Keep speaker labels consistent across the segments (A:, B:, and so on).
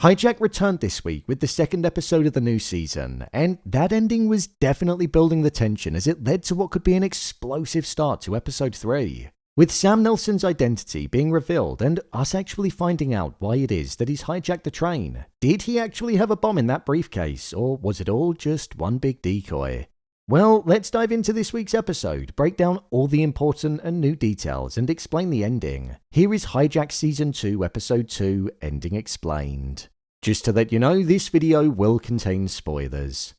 A: Hijack returned this week with the second episode of the new season, and that ending was definitely building the tension as it led to what could be an explosive start to episode 3. With Sam Nelson's identity being revealed and us actually finding out why it is that he's hijacked the train. Did he actually have a bomb in that briefcase, or was it all just one big decoy? Well, let's dive into this week's episode, break down all the important and new details, and explain the ending. Here is Hijack Season 2, Episode 2, Ending Explained. Just to let you know, this video will contain spoilers.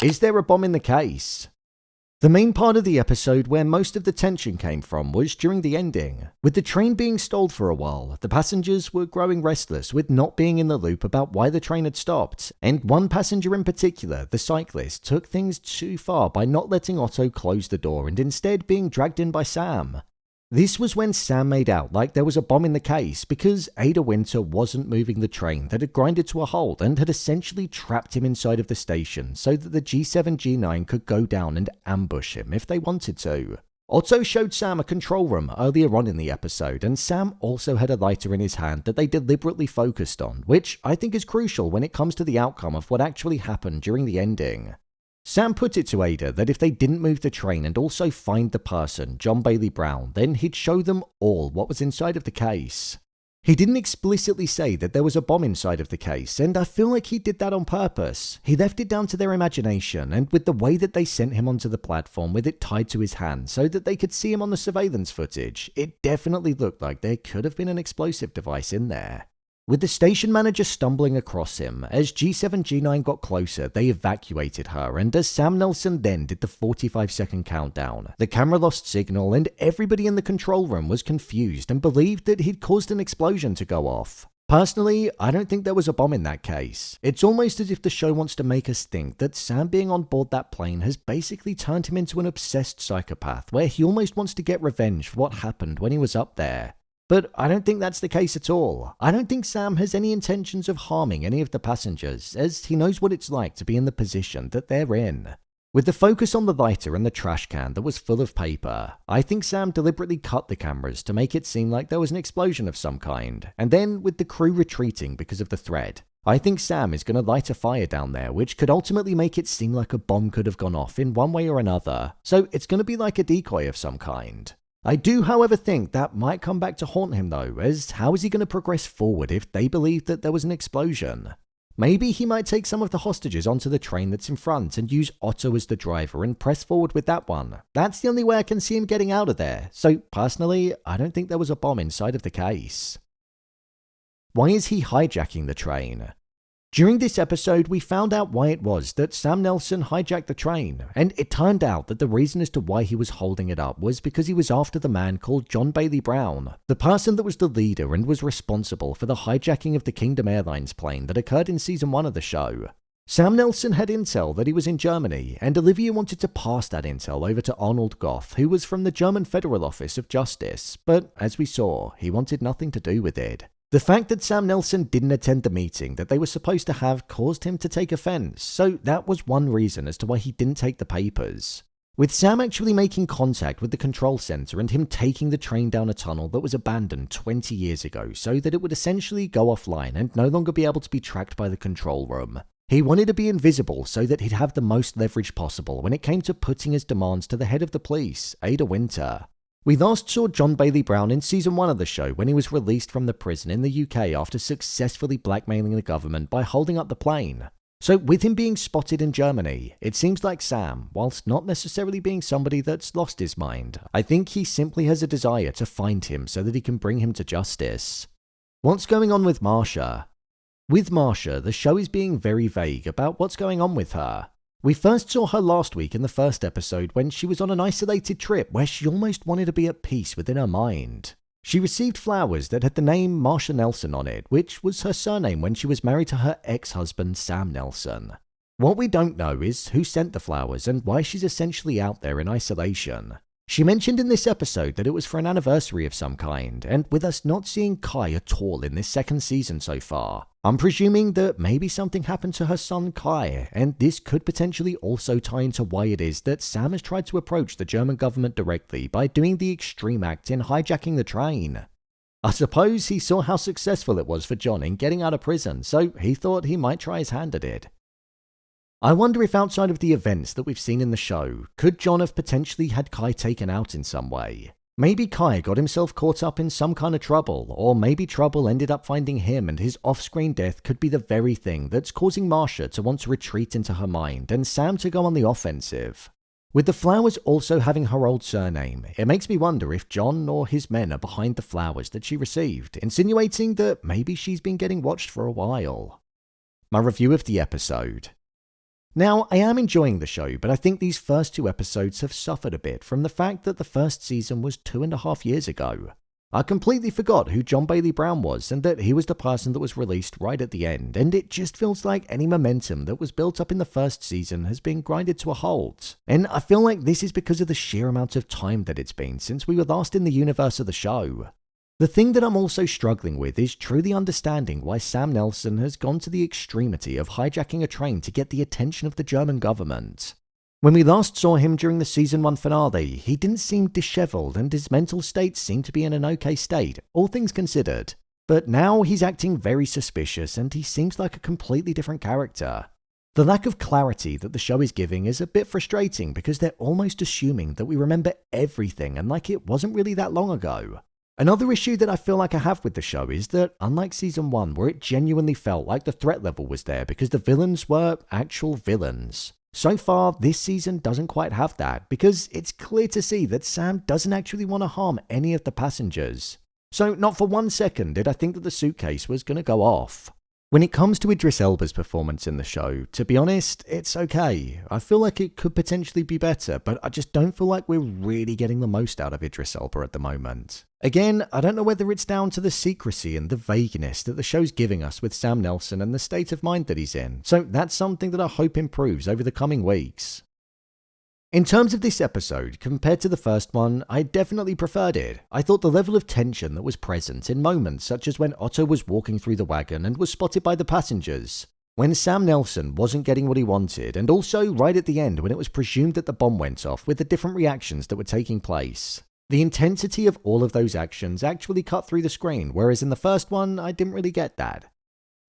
A: Is there a bomb in the case? The main part of the episode where most of the tension came from was during the ending. With the train being stalled for a while, the passengers were growing restless with not being in the loop about why the train had stopped, and one passenger in particular, the cyclist, took things too far by not letting Otto close the door and instead being dragged in by Sam. This was when Sam made out like there was a bomb in the case because Ada Winter wasn't moving the train that had grinded to a halt and had essentially trapped him inside of the station so that the G7 G9 could go down and ambush him if they wanted to. Otto showed Sam a control room earlier on in the episode, and Sam also had a lighter in his hand that they deliberately focused on, which I think is crucial when it comes to the outcome of what actually happened during the ending. Sam put it to Ada that if they didn't move the train and also find the person, John Bailey Brown, then he'd show them all what was inside of the case. He didn't explicitly say that there was a bomb inside of the case, and I feel like he did that on purpose. He left it down to their imagination, and with the way that they sent him onto the platform with it tied to his hand so that they could see him on the surveillance footage, it definitely looked like there could have been an explosive device in there. With the station manager stumbling across him, as G7 G9 got closer, they evacuated her, and as Sam Nelson then did the 45-second countdown, the camera lost signal and everybody in the control room was confused and believed that he'd caused an explosion to go off. Personally, I don't think there was a bomb in that case. It's almost as if the show wants to make us think that Sam being on board that plane has basically turned him into an obsessed psychopath where he almost wants to get revenge for what happened when he was up there. But I don't think that's the case at all. I don't think Sam has any intentions of harming any of the passengers, as he knows what it's like to be in the position that they're in. With the focus on the lighter and the trash can that was full of paper, I think Sam deliberately cut the cameras to make it seem like there was an explosion of some kind, and then with the crew retreating because of the threat, I think Sam is going to light a fire down there which could ultimately make it seem like a bomb could have gone off in one way or another, so it's going to be like a decoy of some kind. I do, however, think that might come back to haunt him though, as how is he going to progress forward if they believe that there was an explosion? Maybe he might take some of the hostages onto the train that's in front and use Otto as the driver and press forward with that one. That's the only way I can see him getting out of there, so personally, I don't think there was a bomb inside of the case. Why is he hijacking the train? During this episode, we found out why it was that Sam Nelson hijacked the train, and it turned out that the reason as to why he was holding it up was because he was after the man called John Bailey Brown, the person that was the leader and was responsible for the hijacking of the Kingdom Airlines plane that occurred in Season 1 of the show. Sam Nelson had intel that he was in Germany, and Olivia wanted to pass that intel over to Arnold Goth, who was from the German Federal Office of Justice, but as we saw, he wanted nothing to do with it. The fact that Sam Nelson didn't attend the meeting that they were supposed to have caused him to take offense, so that was one reason as to why he didn't take the papers. With Sam actually making contact with the control center and him taking the train down a tunnel that was abandoned 20 years ago so that it would essentially go offline and no longer be able to be tracked by the control room. He wanted to be invisible so that he'd have the most leverage possible when it came to putting his demands to the head of the police, Ada Winter. We last saw John Bailey Brown in Season 1 of the show when he was released from the prison in the UK after successfully blackmailing the government by holding up the plane. So with him being spotted in Germany, it seems like Sam, whilst not necessarily being somebody that's lost his mind, I think he simply has a desire to find him so that he can bring him to justice. What's going on with Marsha? With Marsha, the show is being very vague about what's going on with her. We first saw her last week in the first episode when she was on an isolated trip where she almost wanted to be at peace within her mind. She received flowers that had the name Marsha Nelson on it, which was her surname when she was married to her ex-husband Sam Nelson. What we don't know is who sent the flowers and why she's essentially out there in isolation. She mentioned in this episode that it was for an anniversary of some kind, and with us not seeing Kai at all in this second season so far, I'm presuming that maybe something happened to her son Kai, and this could potentially also tie into why it is that Sam has tried to approach the German government directly by doing the extreme act in hijacking the train. I suppose he saw how successful it was for John in getting out of prison, so he thought he might try his hand at it. I wonder if outside of the events that we've seen in the show, could John have potentially had Kai taken out in some way? Maybe Kai got himself caught up in some kind of trouble, or maybe trouble ended up finding him and his off-screen death could be the very thing that's causing Marsha to want to retreat into her mind and Sam to go on the offensive. With the flowers also having her old surname, it makes me wonder if John or his men are behind the flowers that she received, insinuating that maybe she's been getting watched for a while. My review of the episode. Now, I am enjoying the show, but I think these first 2 episodes have suffered a bit from the fact that the first season was 2.5 years ago. I completely forgot who John Bailey Brown was and that he was the person that was released right at the end, and it just feels like any momentum that was built up in the first season has been grinded to a halt. And I feel like this is because of the sheer amount of time that it's been since we were last in the universe of the show. The thing that I'm also struggling with is truly understanding why Sam Nelson has gone to the extremity of hijacking a train to get the attention of the German government. When we last saw him during the season 1 finale, he didn't seem disheveled and his mental state seemed to be in an okay state, all things considered. But now he's acting very suspicious and he seems like a completely different character. The lack of clarity that the show is giving is a bit frustrating because they're almost assuming that we remember everything and like it wasn't really that long ago. Another issue that I feel like I have with the show is that, unlike season 1 where it genuinely felt like the threat level was there because the villains were actual villains, so far this season doesn't quite have that because it's clear to see that Sam doesn't actually want to harm any of the passengers. So not for 1 second did I think that the suitcase was going to go off. When it comes to Idris Elba's performance in the show, to be honest, it's okay. I feel like it could potentially be better, but I just don't feel like we're really getting the most out of Idris Elba at the moment. Again, I don't know whether it's down to the secrecy and the vagueness that the show's giving us with Sam Nelson and the state of mind that he's in, so that's something that I hope improves over the coming weeks. In terms of this episode, compared to the first one, I definitely preferred it. I thought the level of tension that was present in moments such as when Otto was walking through the wagon and was spotted by the passengers, when Sam Nelson wasn't getting what he wanted, and also right at the end when it was presumed that the bomb went off with the different reactions that were taking place. The intensity of all of those actions actually cut through the screen, whereas in the first one, I didn't really get that.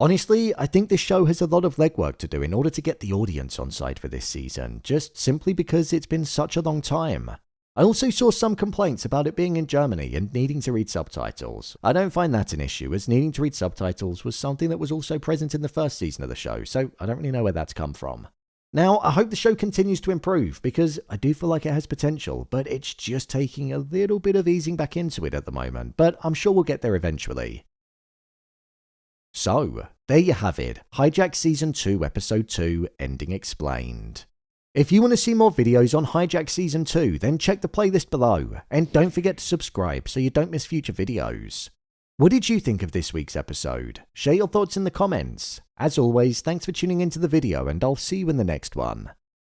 A: Honestly, I think this show has a lot of legwork to do in order to get the audience on side for this season, just simply because it's been such a long time. I also saw some complaints about it being in Germany and needing to read subtitles. I don't find that an issue, as needing to read subtitles was something that was also present in the first season of the show, so I don't really know where that's come from. Now, I hope the show continues to improve, because I do feel like it has potential, but it's just taking a little bit of easing back into it at the moment, but I'm sure we'll get there eventually. So, there you have it, Hijack Season 2 Episode 2, Ending Explained. If you want to see more videos on Hijack Season 2, then check the playlist below, and don't forget to subscribe so you don't miss future videos. What did you think of this week's episode? Share your thoughts in the comments. As always, thanks for tuning into the video, and I'll see you in the next one.